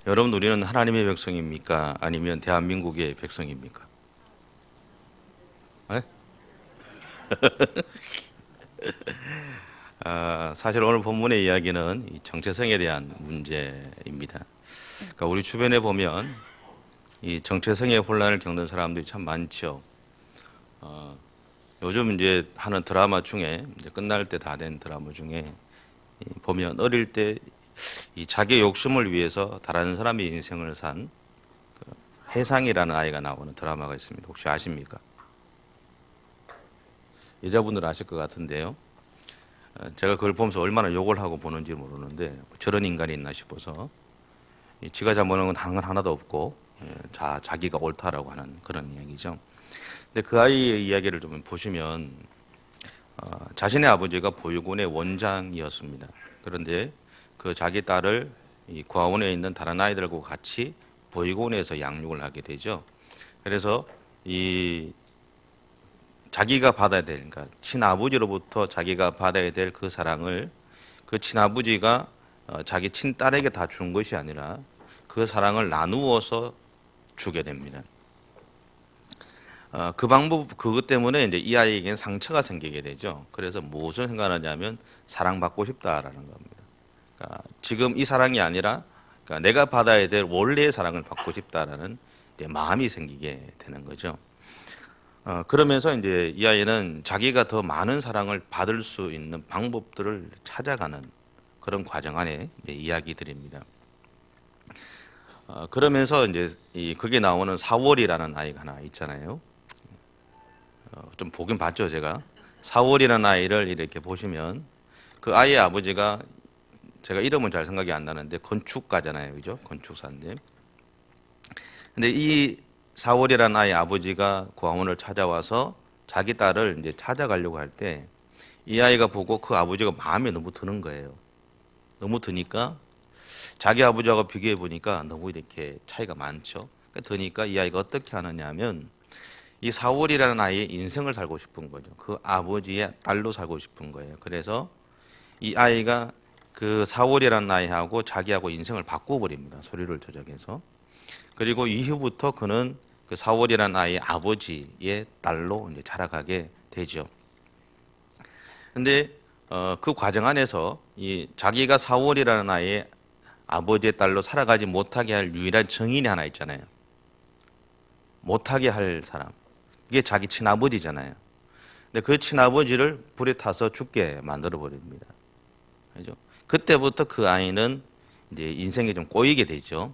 여러분, 우리는 하나님의 백성입니까? 아니면 대한민국의 백성입니까? 네? 사실 오늘 본문의 이야기는 이 정체성에 대한 문제입니다. 그러니까 우리 주변에 보면 이 정체성의 혼란을 겪는 사람들이 참 많죠. 요즘 이제 하는 드라마 중에 이제 끝날 때 다 된 드라마 중에 보면 어릴 때 이 자기 욕심을 위해서 다른 사람의 인생을 산 해상이라는 아이가 나오는 드라마가 있습니다. 혹시 아십니까? 여자분들 아실 것 같은데요. 제가 그걸 보면서 얼마나 욕을 하고 보는지 모르는데 저런 인간이 있나 싶어서 지가 잘못한 건 한 건 하나도 없고 자기가 옳다라고 하는 그런 이야기죠. 근데 그 아이의 이야기를 좀 보시면 자신의 아버지가 보육원의 원장이었습니다. 그런데 그 자기 딸을 이 고아원에 있는 다른 아이들과 같이 보육원에서 양육을 하게 되죠. 그래서 이 자기가 받아야 될, 그러니까 친아버지로부터 자기가 받아야 될 그 사랑을 그 친아버지가 자기 친딸에게 다 준 것이 아니라 그 사랑을 나누어서 주게 됩니다. 그것 때문에 이제 이 아이에게는 상처가 생기게 되죠. 그래서 무엇을 생각하냐면 사랑받고 싶다라는 겁니다. 그러니까 지금 이 사랑이 아니라 그러니까 내가 받아야 될 원래의 사랑을 받고 싶다라는 이제 마음이 생기게 되는 거죠. 그러면서 이제 이 아이는 자기가 더 많은 사랑을 받을 수 있는 방법들을 찾아가는 그런 과정 안에 이제 이야기들입니다. 그러면서 이제 그게 나오는 4월이라는 아이가 하나 있잖아요. 좀 보긴 봤죠, 제가. 4월이라는 아이를 이렇게 보시면 그 아이의 아버지가 제가 이름은 잘 생각이 안 나는데 건축가잖아요, 그죠? 건축사인데. 근데 이 4월이라는 아이 아버지가 고아원을 찾아와서 자기 딸을 이제 찾아가려고 할 때 이 아이가 보고 그 아버지가 마음에 너무 드는 거예요. 너무 드니까 자기 아버지하고 비교해 보니까 너무 이렇게 차이가 많죠. 그러니까 드니까 이 아이가 어떻게 하느냐 하면 이 4월이라는 아이의 인생을 살고 싶은 거죠. 그 아버지의 딸로 살고 싶은 거예요. 그래서 이 아이가 그 4월이라는 아이하고 자기하고 인생을 바꿔버립니다. 소리를 조작해서. 그리고 이후부터 그는 그 4월이라는 아이의 아버지의 딸로 이제 자라가게 되죠. 근데 그 과정 안에서 이 자기가 4월이라는 아이의 아버지의 딸로 살아가지 못하게 할 유일한 정인이 하나 있잖아요. 못하게 할 사람. 이게 자기 친아버지잖아요. 근데 그 친아버지를 불에 타서 죽게 만들어 버립니다. 그죠? 그때부터 그 아이는 이제 인생에 좀 꼬이게 되죠.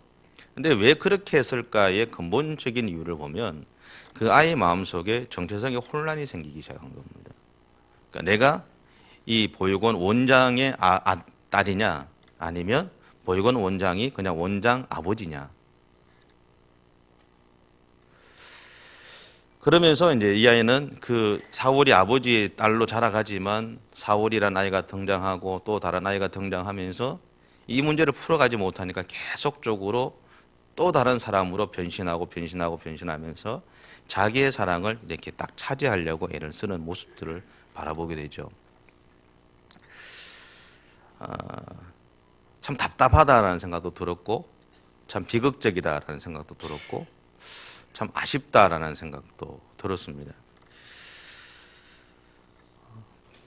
근데 왜 그렇게 했을까의 근본적인 이유를 보면 그 아이 마음속에 정체성의 혼란이 생기기 시작한 겁니다. 그러니까 내가 이 보육원 원장의 딸이냐 아니면 보육원 원장이 그냥 원장 아버지냐. 그러면서 이제 이 아이는 그 사월이 아버지의 딸로 자라가지만 사월이라는 아이가 등장하고 또 다른 아이가 등장하면서 이 문제를 풀어가지 못하니까 계속적으로 또 다른 사람으로 변신하면서 자기의 사랑을 이렇게 딱 차지하려고 애를 쓰는 모습들을 바라보게 되죠. 참 답답하다라는 생각도 들었고, 참 비극적이다라는 생각도 들었고, 참 아쉽다라는 생각도 들었습니다.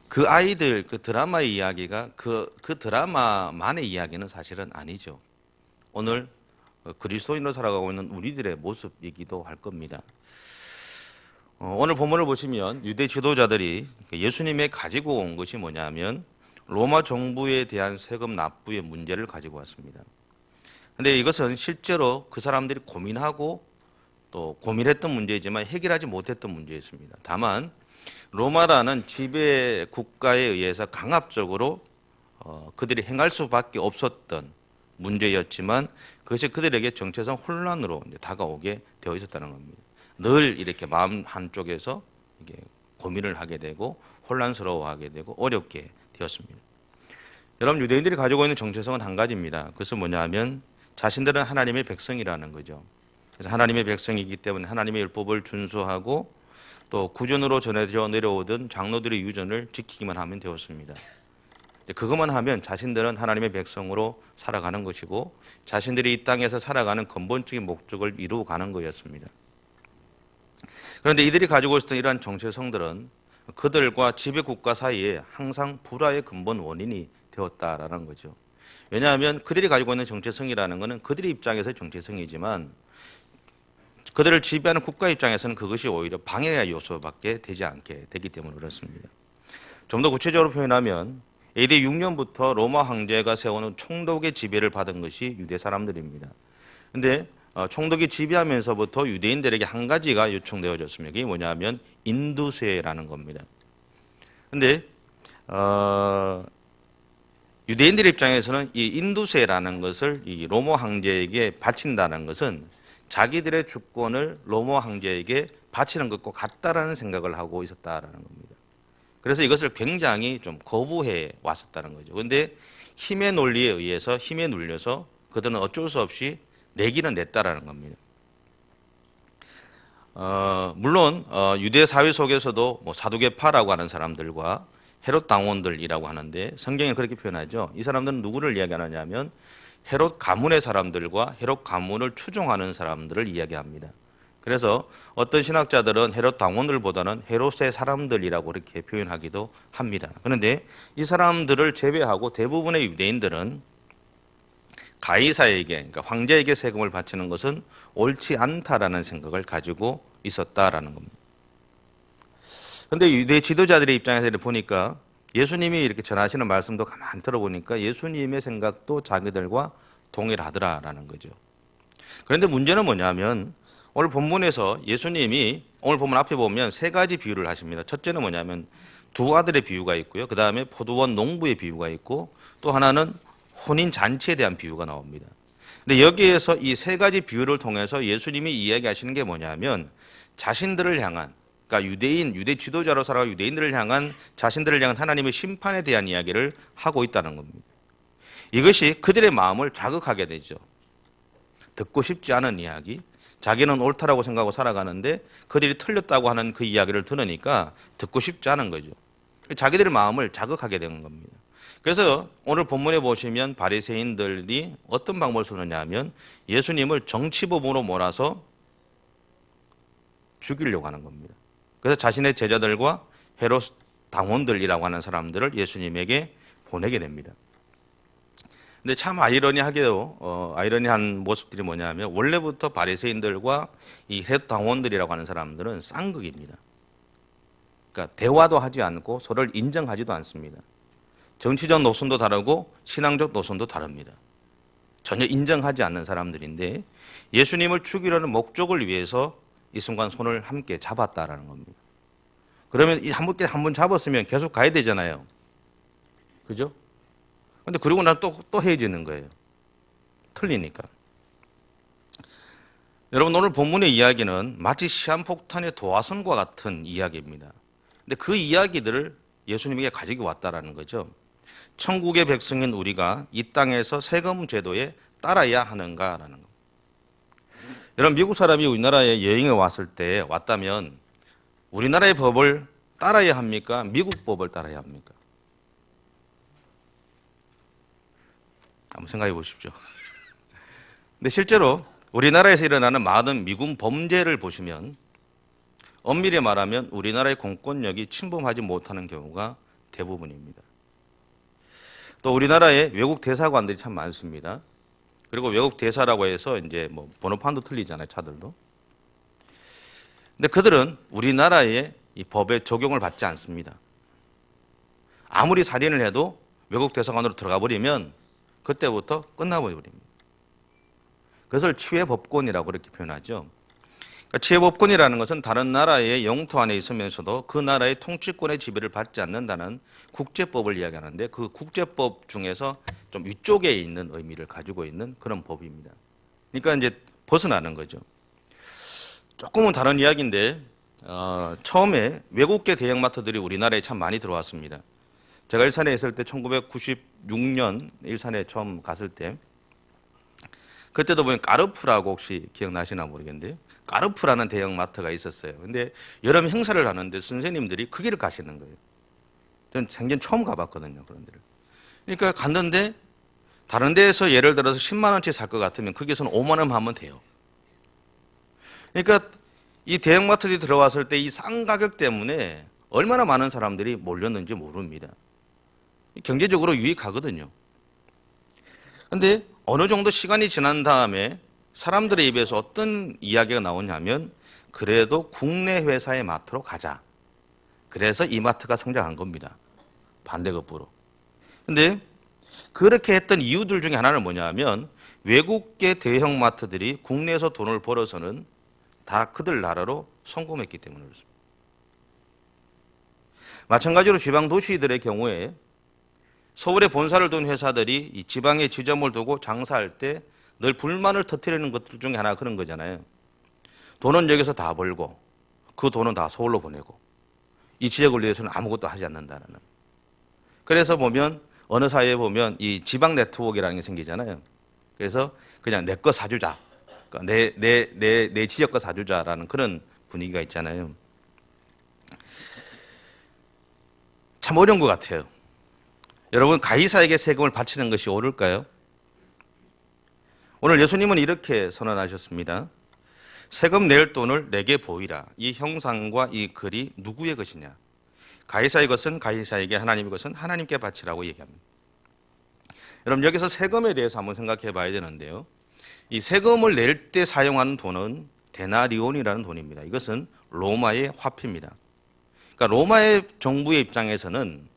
그 아이들, 그 드라마의 이야기가 그 드라마만의 이야기는 사실은 아니죠. 오늘 그리스도인으로 살아가고 있는 우리들의 모습이기도 할 겁니다. 오늘 본문을 보시면 유대 지도자들이 예수님의 가지고 온 것이 뭐냐면 로마 정부에 대한 세금 납부의 문제를 가지고 왔습니다. 근데 이것은 실제로 그 사람들이 고민하고 또 고민했던 문제이지만 해결하지 못했던 문제였습니다. 다만 로마라는 지배 국가에 의해서 강압적으로 그들이 행할 수밖에 없었던 문제였지만 그것이 그들에게 정체성 혼란으로 다가오게 되어 있었다는 겁니다. 늘 이렇게 마음 한쪽에서 이게 고민을 하게 되고 혼란스러워하게 되고 어렵게 되었습니다. 여러분, 유대인들이 가지고 있는 정체성은 한 가지입니다. 그것은 뭐냐면 자신들은 하나님의 백성이라는 거죠. 그래서 하나님의 백성이기 때문에 하나님의 율법을 준수하고 또 구전으로 전해져 내려오던 장로들의 유전을 지키기만 하면 되었습니다. 그것만 하면 자신들은 하나님의 백성으로 살아가는 것이고 자신들이 이 땅에서 살아가는 근본적인 목적을 이루어 가는 거였습니다. 그런데 이들이 가지고 있었던 이러한 정체성들은 그들과 지배국가 사이에 항상 불화의 근본 원인이 되었다라는 거죠. 왜냐하면 그들이 가지고 있는 정체성이라는 것은 그들의 입장에서의 정체성이지만 그들을 지배하는 국가 입장에서는 그것이 오히려 방해의 요소밖에 되지 않게 되기 때문에 그렇습니다. 좀 더 구체적으로 표현하면 AD 6년부터 로마 황제가 세우는 총독의 지배를 받은 것이 유대 사람들입니다. 그런데 총독이 지배하면서부터 유대인들에게 한 가지가 요청되어졌습니다. 그게 뭐냐면 인두세라는 겁니다. 그런데 유대인들 입장에서는 이 인두세라는 것을 이 로마 황제에게 바친다는 것은 자기들의 주권을 로마 황제에게 바치는 것과 같다라는 생각을 하고 있었다라는 겁니다. 그래서 이것을 굉장히 좀 거부해 왔었다는 거죠. 그런데 힘의 논리에 의해서 힘에 눌려서 그들은 어쩔 수 없이 내기는 냈다라는 겁니다. 물론 유대 사회 속에서도 뭐 사두개파라고 하는 사람들과 헤롯 당원들이라고 하는데 성경에 그렇게 표현하죠. 이 사람들은 누구를 이야기하느냐면 헤롯 가문의 사람들과 헤롯 가문을 추종하는 사람들을 이야기합니다. 그래서 어떤 신학자들은 헤롯 당원들보다는 헤롯의 사람들이라고 이렇게 표현하기도 합니다. 그런데 이 사람들을 제외하고 대부분의 유대인들은 가이사에게, 그러니까 황제에게 세금을 바치는 것은 옳지 않다라는 생각을 가지고 있었다라는 겁니다. 그런데 유대 지도자들의 입장에서 보니까 예수님이 이렇게 전하시는 말씀도 가만히 들어보니까 예수님의 생각도 자기들과 동일하더라라는 거죠. 그런데 문제는 뭐냐면 오늘 본문에서 예수님이 오늘 본문 앞에 보면 세 가지 비유를 하십니다. 첫째는 뭐냐면 두 아들의 비유가 있고요. 그 다음에 포도원 농부의 비유가 있고 또 하나는 혼인 잔치에 대한 비유가 나옵니다. 근데 여기에서 이 세 가지 비유를 통해서 예수님이 이야기하시는 게 뭐냐면 자신들을 향한, 그러니까 유대 지도자로 살아가 유대인들을 향한, 자신들을 향한 하나님의 심판에 대한 이야기를 하고 있다는 겁니다. 이것이 그들의 마음을 자극하게 되죠. 듣고 싶지 않은 이야기, 자기는 옳다라고 생각하고 살아가는데 그들이 틀렸다고 하는 그 이야기를 들으니까 듣고 싶지 않은 거죠. 자기들의 마음을 자극하게 되는 겁니다. 그래서 오늘 본문에 보시면 바리새인들이 어떤 방법을 쓰느냐 하면 예수님을 정치범으로 몰아서 죽이려고 하는 겁니다. 그래서 자신의 제자들과 헤롯 당원들이라고 하는 사람들을 예수님에게 보내게 됩니다. 근데 참 아이러니하게도 아이러니한 모습들이 뭐냐면 원래부터 바리새인들과 이 헤롯 당원들이라고 하는 사람들은 쌍극입니다. 그러니까 대화도 하지 않고 서로를 인정하지도 않습니다. 정치적 노선도 다르고 신앙적 노선도 다릅니다. 전혀 인정하지 않는 사람들인데 예수님을 죽이려는 목적을 위해서 이 순간 손을 함께 잡았다라는 겁니다. 그러면 한 번 잡았으면 계속 가야 되잖아요. 그죠? 근데 그러고 나서 또 헤어지는 거예요. 틀리니까. 여러분 오늘 본문의 이야기는 마치 시한폭탄의 도화선과 같은 이야기입니다. 근데 그 이야기들을 예수님에게 가지고 왔다라는 거죠. 천국의 백성인 우리가 이 땅에서 세금 제도에 따라야 하는가라는 거. 여러분 미국 사람이 우리나라에 여행에 왔을 때 왔다면 우리나라의 법을 따라야 합니까? 미국 법을 따라야 합니까? 한번 생각해 보십시오. 근데 실제로 우리나라에서 일어나는 많은 미군 범죄를 보시면 엄밀히 말하면 우리나라의 공권력이 침범하지 못하는 경우가 대부분입니다. 또 우리나라에 외국 대사관들이 참 많습니다. 그리고 외국 대사라고 해서 이제 뭐 번호판도 틀리잖아요, 차들도. 근데 그들은 우리나라의 이 법에 적용을 받지 않습니다. 아무리 살인을 해도 외국 대사관으로 들어가 버리면 그때부터 끝나버립니다. 그것을 치외법권이라고 그렇게 표현하죠. 그러니까 치외법권이라는 것은 다른 나라의 영토 안에 있으면서도 그 나라의 통치권의 지배를 받지 않는다는 국제법을 이야기하는데 그 국제법 중에서 좀 위쪽에 있는 의미를 가지고 있는 그런 법입니다. 그러니까 이제 벗어나는 거죠. 조금은 다른 이야기인데 처음에 외국계 대형마트들이 우리나라에 참 많이 들어왔습니다. 제가 일산에 있을 때 1996년 일산에 처음 갔을 때 그때도 보면 까르푸라고 혹시 기억나시나 모르겠는데요. 까르푸라는 대형마트가 있었어요. 근데 여름 행사를 하는데 선생님들이 그 길을 가시는 거예요. 저는 생전 처음 가봤거든요. 그런 데를. 그러니까 갔는데 다른 데에서 예를 들어서 10만 원치 살 것 같으면 거기서는 5만 원 하면 돼요. 그러니까 이 대형마트에 들어왔을 때 이 싼 가격 때문에 얼마나 많은 사람들이 몰렸는지 모릅니다. 경제적으로 유익하거든요. 그런데 어느 정도 시간이 지난 다음에 사람들의 입에서 어떤 이야기가 나오냐면 그래도 국내 회사의 마트로 가자. 그래서 이 마트가 성장한 겁니다. 반대급부로. 그런데 그렇게 했던 이유들 중에 하나는 뭐냐면 외국계 대형 마트들이 국내에서 돈을 벌어서는 다 그들 나라로 송금했기 때문에 그렇습니다. 마찬가지로 지방 도시들의 경우에 서울에 본사를 둔 회사들이 이 지방에 지점을 두고 장사할 때 늘 불만을 터뜨리는 것들 중에 하나가 그런 거잖아요. 돈은 여기서 다 벌고 그 돈은 다 서울로 보내고 이 지역을 위해서는 아무것도 하지 않는다는. 그래서 보면 어느 사회에 보면 이 지방 네트워크라는 게 생기잖아요. 그래서 그냥 내 거 사주자. 내 지역 거 사주자라는 그런 분위기가 있잖아요. 참 어려운 것 같아요. 여러분, 가이사에게 세금을 바치는 것이 옳을까요? 오늘 예수님은 이렇게 선언하셨습니다. 세금 낼 돈을 내게 보이라. 이 형상과 이 글이 누구의 것이냐? 가이사의 것은 가이사에게, 하나님의 것은 하나님께 바치라고 얘기합니다. 여러분, 여기서 세금에 대해서 한번 생각해 봐야 되는데요. 이 세금을 낼 때 사용하는 돈은 데나리온이라는 돈입니다. 이것은 로마의 화폐입니다. 그러니까 로마의 정부의 입장에서는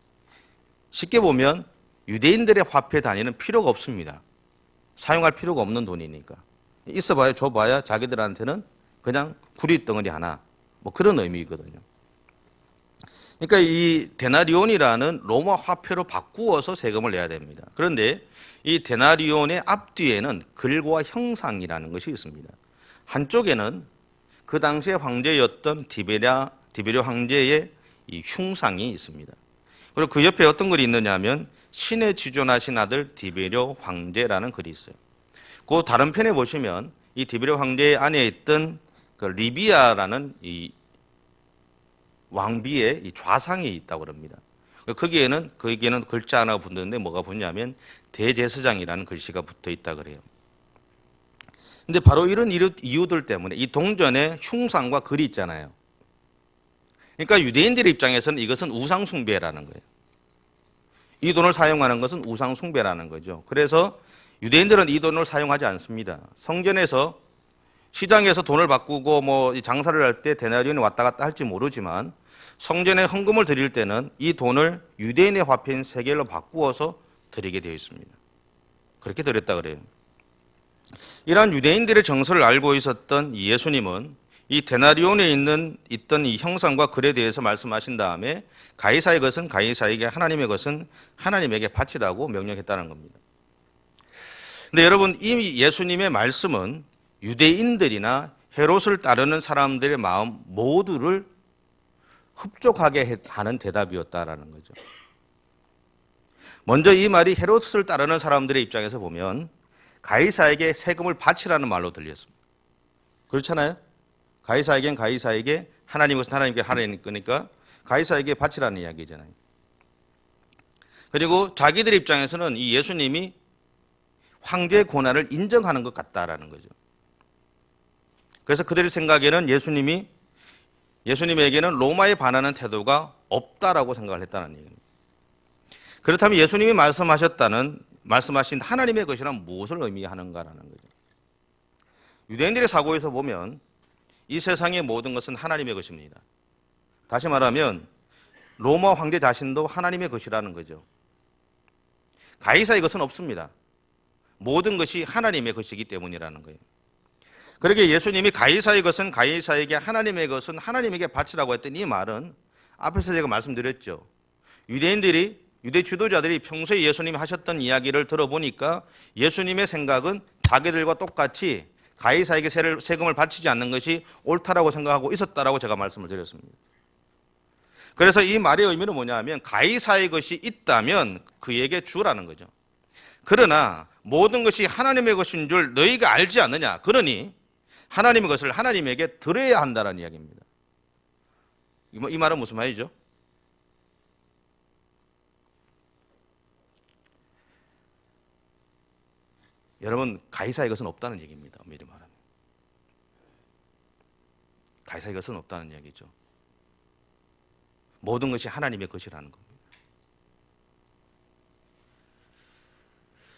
쉽게 보면 유대인들의 화폐 단위는 필요가 없습니다. 사용할 필요가 없는 돈이니까. 있어봐야 줘봐야 자기들한테는 그냥 구릿덩어리 하나, 뭐 그런 의미거든요. 그러니까 이 데나리온이라는 로마 화폐로 바꾸어서 세금을 내야 됩니다. 그런데 이 데나리온의 앞뒤에는 글과 형상이라는 것이 있습니다. 한쪽에는 그 당시의 황제였던 디베랴 황제의 이 흉상이 있습니다. 그리고 그 옆에 어떤 글이 있느냐 하면 신에 지존하신 아들 디베랴 황제라는 글이 있어요. 그 다른 편에 보시면 이 디베랴 황제 안에 있던 그 리비아라는 이 왕비의 이 좌상이 있다고 합니다. 거기에는 글자 하나가 붙는데 뭐가 붙냐면 대제사장이라는 글씨가 붙어 있다 그래요. 근데 바로 이런 이유들 때문에 이 동전에 흉상과 글이 있잖아요. 그러니까 유대인들의 입장에서는 이것은 우상숭배라는 거예요. 이 돈을 사용하는 것은 우상숭배라는 거죠. 그래서 유대인들은 이 돈을 사용하지 않습니다. 성전에서 시장에서 돈을 바꾸고 뭐 장사를 할 때 데나리온이 왔다 갔다 할지 모르지만 성전에 헌금을 드릴 때는 이 돈을 유대인의 화폐인 세겔로 바꾸어서 드리게 되어 있습니다. 그렇게 드렸다 그래요. 이러한 유대인들의 정서를 알고 있었던 예수님은 이 데나리온에 있던 이 형상과 글에 대해서 말씀하신 다음에 가이사의 것은 가이사에게, 하나님의 것은 하나님에게 바치라고 명령했다는 겁니다. 근데 여러분, 이 예수님의 말씀은 유대인들이나 헤롯을 따르는 사람들의 마음 모두를 흡족하게 하는 대답이었다라는 거죠. 먼저 이 말이 헤롯을 따르는 사람들의 입장에서 보면 가이사에게 세금을 바치라는 말로 들렸습니다. 그렇잖아요? 가이사에겐 가이사에게, 하나님 것은 하나님께 하나님 거니까 가이사에게 바치라는 이야기잖아요. 그리고 자기들 입장에서는 이 예수님이 황제의 권한을 인정하는 것 같다라는 거죠. 그래서 그들의 생각에는 예수님에게는 로마에 반하는 태도가 없다라고 생각을 했다는 얘기입니다. 그렇다면 예수님이 말씀하신 하나님의 것이란 무엇을 의미하는가라는 거죠. 유대인들의 사고에서 보면 이 세상의 모든 것은 하나님의 것입니다. 다시 말하면 로마 황제 자신도 하나님의 것이라는 거죠. 가이사의 것은 없습니다. 모든 것이 하나님의 것이기 때문이라는 거예요. 그러게 예수님이 가이사의 것은 가이사에게, 하나님의 것은 하나님에게 바치라고 했던 이 말은 앞에서 제가 말씀드렸죠. 유대 지도자들이 평소에 예수님이 하셨던 이야기를 들어보니까 예수님의 생각은 자기들과 똑같이 가이사에게 세금을 바치지 않는 것이 옳다라고 생각하고 있었다라고 제가 말씀을 드렸습니다. 그래서 이 말의 의미는 뭐냐 하면 가이사의 것이 있다면 그에게 주라는 거죠. 그러나 모든 것이 하나님의 것인 줄 너희가 알지 않느냐. 그러니 하나님의 것을 하나님에게 드려야 한다는 이야기입니다. 이 말은 무슨 말이죠? 여러분, 가이사의 것은 없다는 얘기입니다. 미리 말하면. 가이사의 것은 없다는 얘기죠. 모든 것이 하나님의 것이라는 겁니다.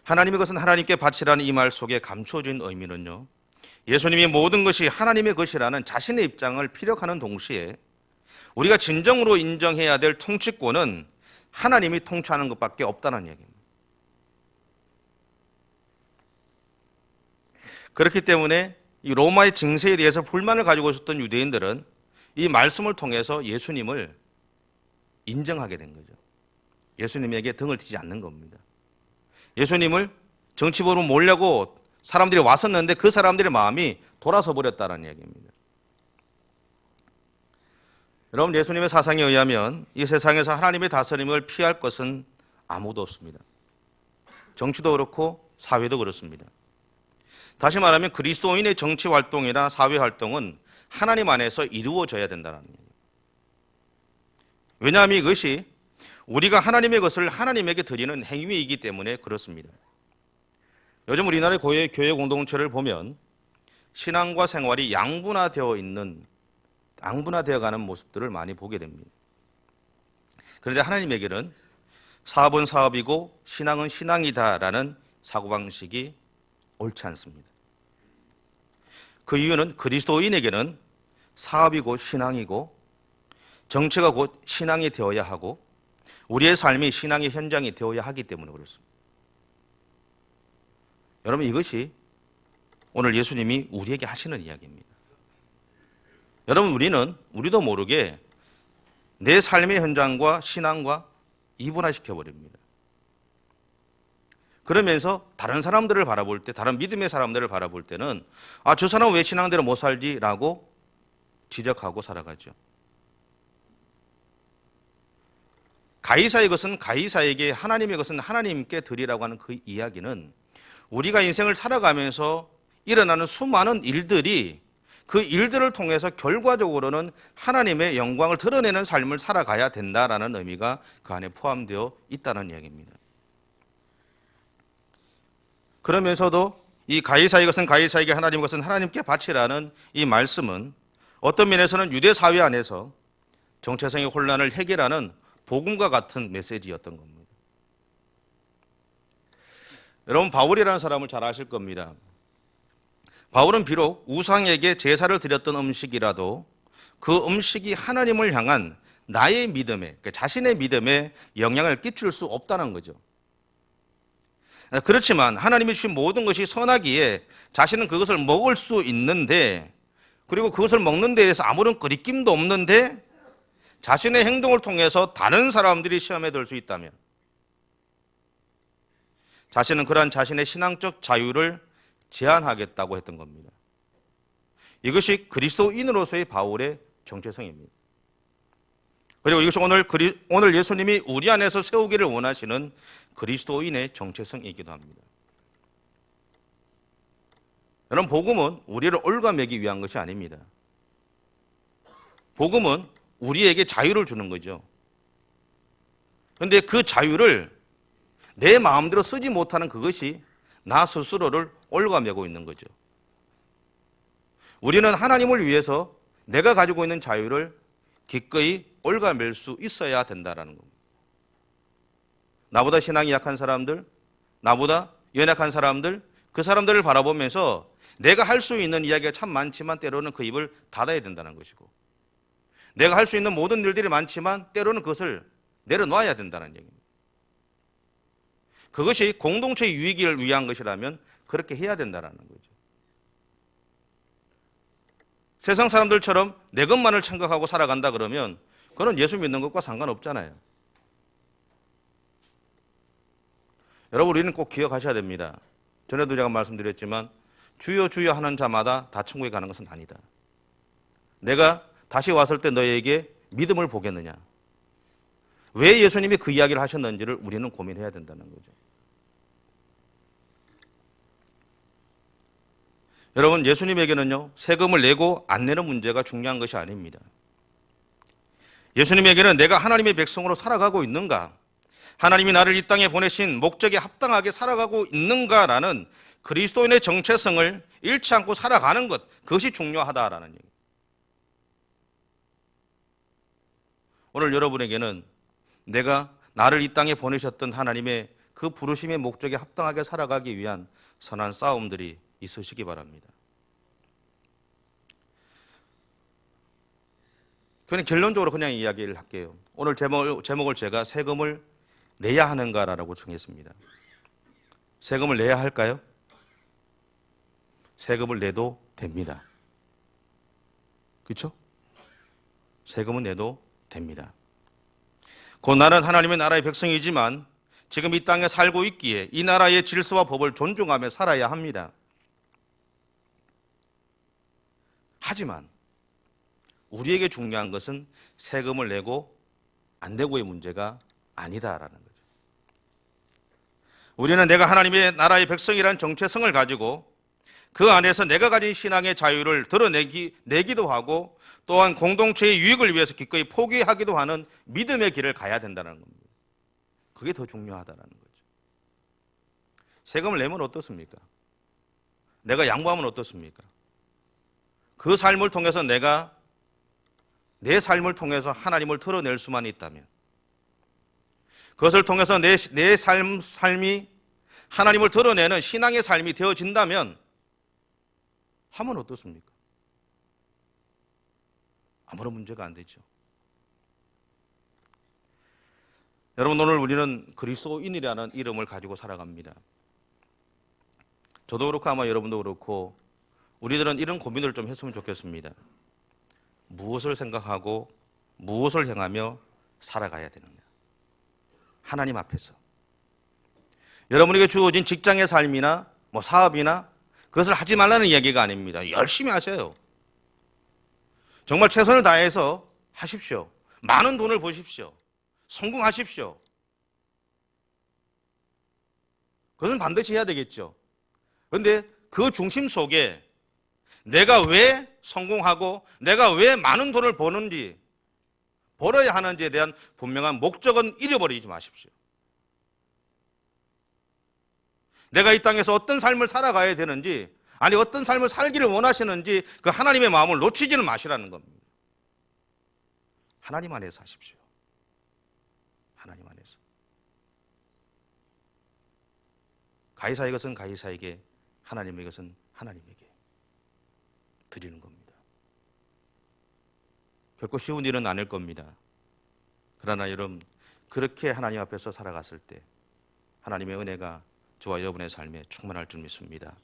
하나님의 것은 하나님께 바치라는 이 말 속에 감추어진 의미는요, 예수님이 모든 것이 하나님의 것이라는 자신의 입장을 피력하는 동시에 우리가 진정으로 인정해야 될 통치권은 하나님이 통치하는 것밖에 없다는 얘기입니다. 그렇기 때문에 이 로마의 증세에 대해서 불만을 가지고 있었던 유대인들은 이 말씀을 통해서 예수님을 인정하게 된 거죠. 예수님에게 등을 트지 않는 겁니다. 예수님을 정치범으로 몰려고 사람들이 왔었는데 그 사람들의 마음이 돌아서 버렸다는 얘기입니다. 여러분, 예수님의 사상에 의하면 이 세상에서 하나님의 다스림을 피할 것은 아무도 없습니다. 정치도 그렇고 사회도 그렇습니다. 다시 말하면 그리스도인의 정치 활동이나 사회 활동은 하나님 안에서 이루어져야 된다는 얘기예요. 왜냐하면 이것이 우리가 하나님의 것을 하나님에게 드리는 행위이기 때문에 그렇습니다. 요즘 우리나라의 교회 공동체를 보면 신앙과 생활이 양분화되어 가는 모습들을 많이 보게 됩니다. 그런데 하나님에게는 사업은 사업이고 신앙은 신앙이다라는 사고방식이 옳지 않습니다. 그 이유는 그리스도인에게는 사업이고 신앙이고 정치가 곧 신앙이 되어야 하고 우리의 삶이 신앙의 현장이 되어야 하기 때문에 그렇습니다. 여러분, 이것이 오늘 예수님이 우리에게 하시는 이야기입니다. 여러분, 우리도 모르게 내 삶의 현장과 신앙과 이분화시켜버립니다. 그러면서 다른 사람들을 바라볼 때, 다른 믿음의 사람들을 바라볼 때는 저 사람은 왜 신앙대로 못 살지라고 지적하고 살아가죠. 가이사의 것은 가이사에게, 하나님의 것은 하나님께 드리라고 하는 그 이야기는 우리가 인생을 살아가면서 일어나는 수많은 일들이 그 일들을 통해서 결과적으로는 하나님의 영광을 드러내는 삶을 살아가야 된다라는 의미가 그 안에 포함되어 있다는 이야기입니다. 그러면서도 이 가이사의 것은 가이사에게, 하나님의 것은 하나님께 바치라는 이 말씀은 어떤 면에서는 유대 사회 안에서 정체성의 혼란을 해결하는 복음과 같은 메시지였던 겁니다. 여러분, 바울이라는 사람을 잘 아실 겁니다. 바울은 비록 우상에게 제사를 드렸던 음식이라도 그 음식이 하나님을 향한 나의 믿음에, 그러니까 자신의 믿음에 영향을 끼칠 수 없다는 거죠. 그렇지만 하나님이 주신 모든 것이 선하기에 자신은 그것을 먹을 수 있는데, 그리고 그것을 먹는 데 대해서 아무런 거리낌도 없는데 자신의 행동을 통해서 다른 사람들이 시험에 들 수 있다면 자신은 그러한 자신의 신앙적 자유를 제한하겠다고 했던 겁니다. 이것이 그리스도인으로서의 바울의 정체성입니다. 그리고 이것이 오늘 예수님이 우리 안에서 세우기를 원하시는 그리스도인의 정체성이기도 합니다. 여러분, 복음은 우리를 올가매기 위한 것이 아닙니다. 복음은 우리에게 자유를 주는 거죠. 그런데 그 자유를 내 마음대로 쓰지 못하는 그것이 나 스스로를 올가매고 있는 거죠. 우리는 하나님을 위해서 내가 가지고 있는 자유를 기꺼이 올가맬 수 있어야 된다는 겁니다. 나보다 신앙이 약한 사람들, 나보다 연약한 사람들, 그 사람들을 바라보면서 내가 할 수 있는 이야기가 참 많지만 때로는 그 입을 닫아야 된다는 것이고, 내가 할 수 있는 모든 일들이 많지만 때로는 그것을 내려놔야 된다는 얘기입니다. 그것이 공동체의 유익을 위한 것이라면 그렇게 해야 된다는 거죠. 세상 사람들처럼 내 것만을 생각하고 살아간다 그러면 그건 예수 믿는 것과 상관없잖아요. 여러분, 우리는 꼭 기억하셔야 됩니다. 전에도 제가 말씀드렸지만 주여 주여 하는 자마다 다 천국에 가는 것은 아니다. 내가 다시 왔을 때 너에게 믿음을 보겠느냐, 왜 예수님이 그 이야기를 하셨는지를 우리는 고민해야 된다는 거죠. 여러분, 예수님에게는요, 세금을 내고 안 내는 문제가 중요한 것이 아닙니다. 예수님에게는 내가 하나님의 백성으로 살아가고 있는가, 하나님이 나를 이 땅에 보내신 목적에 합당하게 살아가고 있는가라는 그리스도인의 정체성을 잃지 않고 살아가는 것, 그것이 중요하다라는 얘기. 오늘 여러분에게는 내가 나를 이 땅에 보내셨던 하나님의 그 부르심의 목적에 합당하게 살아가기 위한 선한 싸움들이 있으시기 바랍니다. 그냥 결론적으로 그냥 이야기를 할게요. 오늘 제목을 제가 세금을 내야 하는가라고 정했습니다. 세금을 내야 할까요? 세금을 내도 됩니다. 그렇죠? 세금은 내도 됩니다. 곧 나는 하나님의 나라의 백성이지만 지금 이 땅에 살고 있기에 이 나라의 질서와 법을 존중하며 살아야 합니다. 하지만 우리에게 중요한 것은 세금을 내고 안 내고의 문제가 아니다라는 거죠. 우리는 내가 하나님의 나라의 백성이라는 정체성을 가지고 그 안에서 내가 가진 신앙의 자유를 드러내기도 하고 또한 공동체의 유익을 위해서 기꺼이 포기하기도 하는 믿음의 길을 가야 된다는 겁니다. 그게 더 중요하다는 거죠. 세금을 내면 어떻습니까? 내가 양보하면 어떻습니까? 그 삶을 통해서 내가 내 삶을 통해서 하나님을 드러낼 수만 있다면, 그것을 통해서 내 삶이 하나님을 드러내는 신앙의 삶이 되어진다면 하면 어떻습니까? 아무런 문제가 안 되죠. 여러분, 오늘 우리는 그리스도인이라는 이름을 가지고 살아갑니다. 저도 그렇고 아마 여러분도 그렇고 우리들은 이런 고민을 좀 했으면 좋겠습니다. 무엇을 생각하고 무엇을 향하며 살아가야 되느냐. 하나님 앞에서. 여러분에게 주어진 직장의 삶이나 사업이나 그것을 하지 말라는 이야기가 아닙니다. 열심히 하세요. 정말 최선을 다해서 하십시오. 많은 돈을 버십시오. 성공하십시오. 그것은 반드시 해야 되겠죠. 그런데 그 중심 속에 내가 왜 성공하고 내가 왜 많은 돈을 버는지, 벌어야 하는지에 대한 분명한 목적은 잃어버리지 마십시오. 내가 이 땅에서 어떤 삶을 살아가야 되는지, 아니 어떤 삶을 살기를 원하시는지 그 하나님의 마음을 놓치지는 마시라는 겁니다. 하나님 안에서 하십시오. 하나님 안에서. 가이사의 것은 가이사에게, 하나님의 것은 하나님에게 드리는 겁니다. 결코 쉬운 일은 아닐 겁니다. 그러나 여러분, 그렇게 하나님 앞에서 살아갔을 때 하나님의 은혜가 저와 여러분의 삶에 충만할 줄 믿습니다.